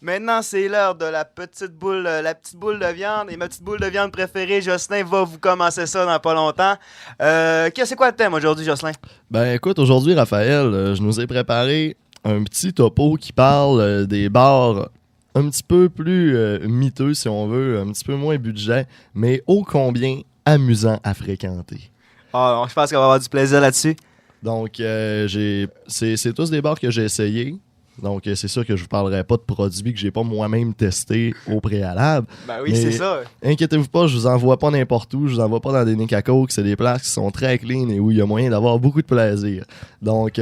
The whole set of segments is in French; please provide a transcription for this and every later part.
Maintenant, c'est l'heure de la petite boule de viande. Et ma petite boule de viande préférée, Jocelyn, va vous commencer ça dans pas longtemps. C'est quoi le thème aujourd'hui, Jocelyn? Ben écoute, aujourd'hui, Raphaël, je nous ai préparé un petit topo qui parle des bars un petit peu plus miteux, si on veut, un petit peu moins budget, mais ô combien amusant à fréquenter. Ah, je pense qu'on va avoir du plaisir là-dessus. Donc, c'est tous des bars que j'ai essayés. Donc, c'est sûr que je vous parlerai pas de produits que j'ai pas moi-même testés au préalable. Ben oui, c'est ça. Inquiétez-vous pas, je vous envoie pas n'importe où, je vous envoie pas dans des nids à coke, c'est des places qui sont très clean et où il y a moyen d'avoir beaucoup de plaisir. Donc,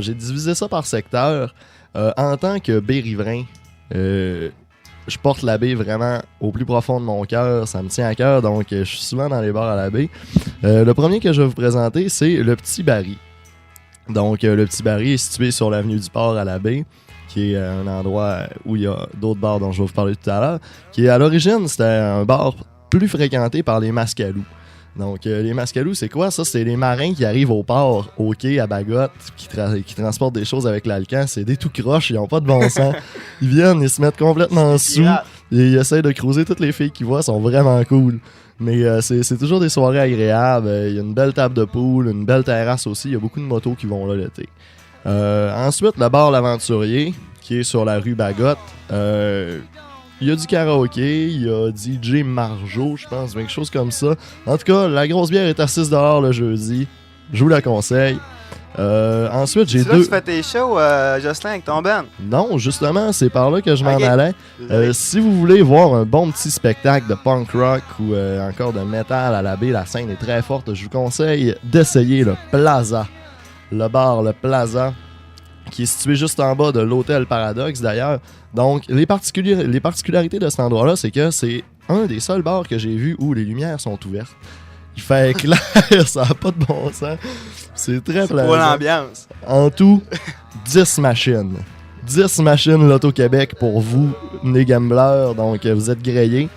j'ai divisé ça par secteur. En tant que baie riverain, je porte la baie vraiment au plus profond de mon cœur, ça me tient à cœur, donc je suis souvent dans les bars à la baie. Le premier que je vais vous présenter, c'est le Petit Barry. Donc, le Petit Barry est situé sur l'avenue du Port à la baie, qui est un endroit où il y a d'autres bars dont je vais vous parler tout à l'heure, qui à l'origine, c'était un bar plus fréquenté par les mascalous. Donc, les mascalous, c'est quoi ça? C'est les marins qui arrivent au port, au quai, à Bagotte, qui transportent des choses avec l'Alcan. C'est des tout croches, ils n'ont pas de bon sens. Ils viennent, ils se mettent complètement sous, et ils essayent de cruiser toutes les filles qu'ils voient, sont vraiment cool. Mais c'est toujours des soirées agréables. Il y a une belle table de pool, une belle terrasse aussi. Il y a beaucoup de motos qui vont là l'été. Ensuite, le bar L'Aventurier, qui est sur la rue Bagotte. Il y a du karaoké, il y a DJ Marjo, je pense, quelque chose comme ça. En tout cas, la grosse bière est assise dehors le jeudi. Je vous la conseille. Ensuite, j'ai deux... là que tu fais tes shows, Jocelyn, avec ton band? Non, justement, c'est par là que je m'en allais. Si vous voulez voir un bon petit spectacle de punk rock ou encore de métal à la baie, la scène est très forte, je vous conseille d'essayer le Plaza. Le bar, le Plaza, qui est situé juste en bas de l'hôtel Paradoxe, d'ailleurs. Donc, les particularités de cet endroit-là, c'est que c'est un des seuls bars que j'ai vu où les lumières sont ouvertes. Il fait clair, ça n'a pas de bon sens. C'est très plaisant. Pour l'ambiance. En tout, 10 machines. 10 machines Loto-Québec pour vous, les gamblers. Donc, vous êtes grillés.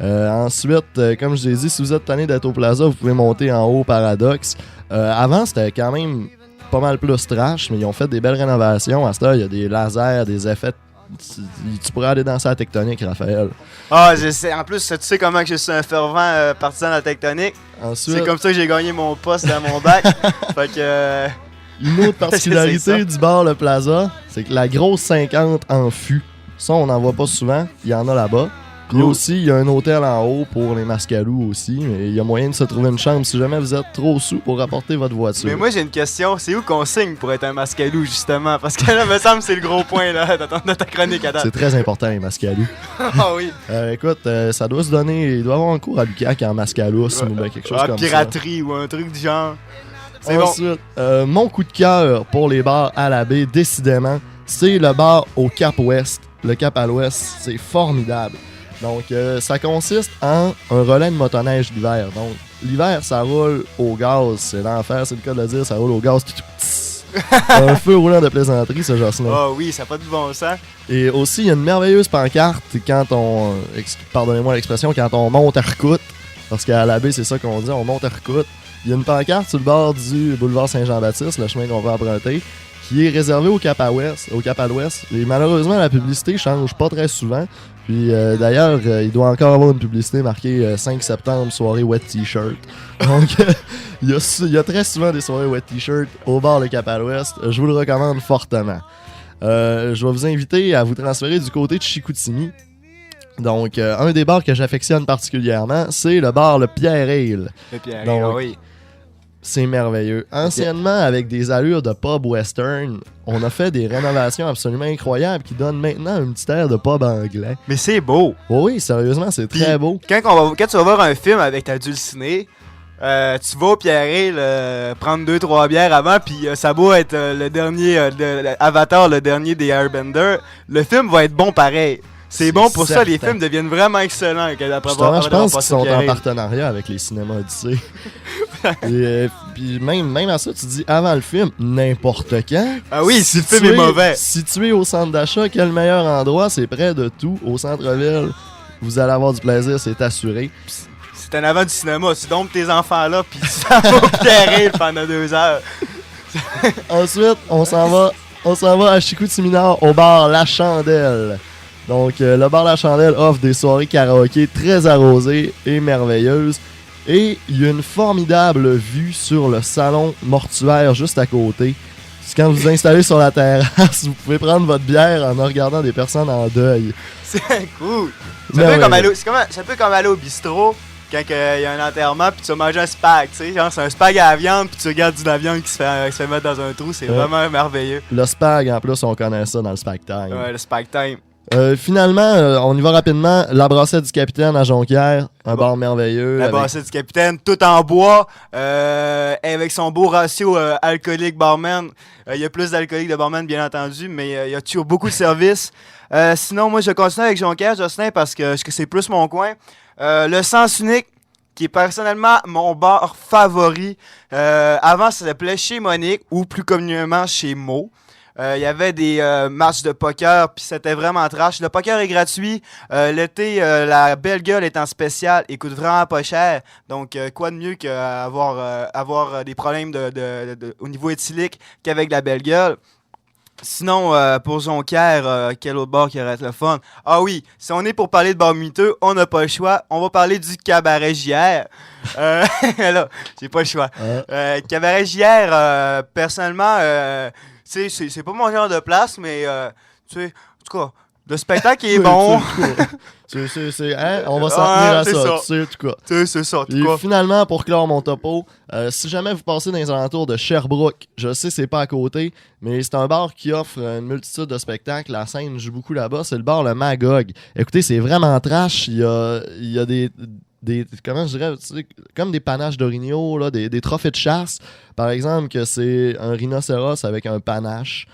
Ensuite, comme je vous ai dit, si vous êtes tanné d'être au Plaza, vous pouvez monter en haut au Paradoxe. Avant, c'était quand même pas mal plus trash, mais ils ont fait des belles rénovations. À ce temps, il y a des lasers, des effets. Tu pourrais aller danser à la Tectonique, Raphaël. Ah, je sais. En plus, tu sais comment que je suis un fervent partisan de la Tectonique. Ensuite, c'est comme ça que j'ai gagné mon poste dans mon bac. Fait que... Une autre particularité du bar Le Plaza, c'est que la grosse 50 en fût. Ça, on n'en voit pas souvent. Il y en a là-bas. Puis aussi, il y a un hôtel en haut pour les mascalous aussi. Mais il y a moyen de se trouver une chambre si jamais vous êtes trop sous pour rapporter votre voiture. Mais moi, j'ai une question. C'est où qu'on signe pour être un mascalou, justement? Parce que là, me semble que c'est le gros point là, de ta chronique à date. C'est très important, les mascalous. Ah oui. Écoute, ça doit se donner... Il doit y avoir un cours à l'UQAC en mascalousse ou bien quelque chose comme piraterie ou un truc du genre. C'est ensuite, bon. Mon coup de cœur pour les bars à la baie, décidément, c'est le bar au Cap Ouest. Le Cap à l'Ouest, c'est formidable. Donc, ça consiste en un relais de motoneige l'hiver. Donc, l'hiver, ça roule au gaz. C'est l'enfer, c'est le cas de le dire. Ça roule au gaz. Un feu roulant de plaisanterie, ce Jocelyn. Ah oui, ça n'a pas de bon sens. Et aussi, il y a une merveilleuse pancarte quand on... Pardonnez-moi l'expression, quand on monte à Recoute. Parce qu'à la baie, c'est ça qu'on dit, on monte à Recoute. Il y a une pancarte sur le bord du boulevard Saint-Jean-Baptiste, le chemin qu'on va emprunter, qui est réservé au Cap à l'Ouest. Et malheureusement, la publicité change pas très souvent. Puis d'ailleurs, il doit encore avoir une publicité marquée 5 septembre, soirée wet t-shirt. Donc, il y a très souvent des soirées wet t-shirt au bar de Cap à l'Ouest. Je vous le recommande fortement. Je vais vous inviter à vous transférer du côté de Chicoutimi. Donc, un des bars que j'affectionne particulièrement, c'est le bar Le Pierre Ale. Le Pierre Ale, oui. C'est merveilleux. Anciennement, avec des allures de pub western, on a fait des rénovations absolument incroyables qui donnent maintenant un petit air de pub anglais. Mais c'est beau. Oui, sérieusement, c'est très beau. Quand tu vas voir un film avec ta dulcinée, tu vas au Pierre Ale prendre 2-3 bières avant, puis ça va être le dernier Avatar, le dernier des Airbender. Le film va être bon pareil. C'est bon pour certain. Ça, les films deviennent vraiment excellents. Justement, je pense qu'ils sont en partenariat avec les cinémas Odyssey. Et puis même à ça, tu dis avant le film, n'importe quand. Ah oui, si le film est mauvais. Situé au centre d'achat, quel meilleur endroit? C'est près de tout, au centre-ville. Vous allez avoir du plaisir, c'est assuré. C'est en avant du cinéma. Tu dompes tes enfants là, puis tu vas au Pierre Ale pendant 2 heures. Ensuite, on s'en va à Chicoutimi Nord, au bar La Chandelle. Donc, le bar La Chandelle offre des soirées karaoké très arrosées et merveilleuses. Et il y a une formidable vue sur le salon mortuaire juste à côté. C'est quand vous vous installez sur la terrasse, vous pouvez prendre votre bière en regardant des personnes en deuil. C'est cool. C'est un peu comme aller au bistrot quand il y a un enterrement puis tu vas manger un spag, tu sais, genre c'est un spag à la viande puis tu regardes de la viande qui se fait mettre dans un trou, c'est vraiment merveilleux. Le spag, en plus, on connaît ça dans le spag time. Ouais, le spag time. Finalement, on y va rapidement. La Brassette du Capitaine à Jonquière, un bar merveilleux. La Brassette du Capitaine, tout en bois, avec son beau ratio alcoolique barman. Il y a plus d'alcoolique de barman, bien entendu, mais il y a toujours beaucoup de services. Sinon, moi, je continue avec Jonquière, Jocelyn, parce que c'est plus mon coin. Le Sens Unique, qui est personnellement mon bar favori. Avant, ça s'appelait Chez Monique, ou plus communément Chez Mo. Il y avait des matchs de poker, puis c'était vraiment trash. Le poker est gratuit. L'été, la belle gueule est en spécial. Il coûte vraiment pas cher. Donc, quoi de mieux qu'avoir des problèmes au niveau éthylique qu'avec la belle gueule. Sinon, pour Jonquière, quel autre bar qui aurait été le fun? Ah oui, si on est pour parler de bar miteux, on n'a pas le choix. On va parler du Cabaret JR. Là, j'ai pas le choix. Cabaret JR, personnellement... c'est pas mon genre de place, mais tu sais, en tout cas, le spectacle est bon. On va s'en tenir à ça, tu sais, en tout cas. C'est ça, en tout cas. Et finalement, pour clore mon topo, si jamais vous passez dans les alentours de Sherbrooke, je sais c'est pas à côté, mais c'est un bar qui offre une multitude de spectacles. La scène joue beaucoup là-bas, c'est le bar Le Magog. Écoutez, c'est vraiment trash. Il y a des comment je dirais, comme des panaches d'orignaux, là, des trophées de chasse. Par exemple, que c'est un rhinocéros avec un panache.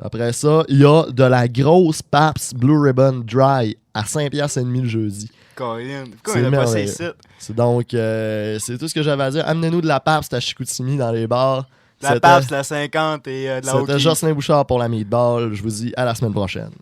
Après ça, il y a de la grosse Pabst Blue Ribbon Dry à 5$ le jeudi. Colin, pourquoi on a pas ces sites? C'est donc, c'est tout ce que j'avais à dire. Amenez-nous de la Pabst à Chicoutimi dans les bars. La Pabst, la 50 et de la Hockey. C'était Jocelyn Bouchard pour la Meatball. Je vous dis à la semaine prochaine.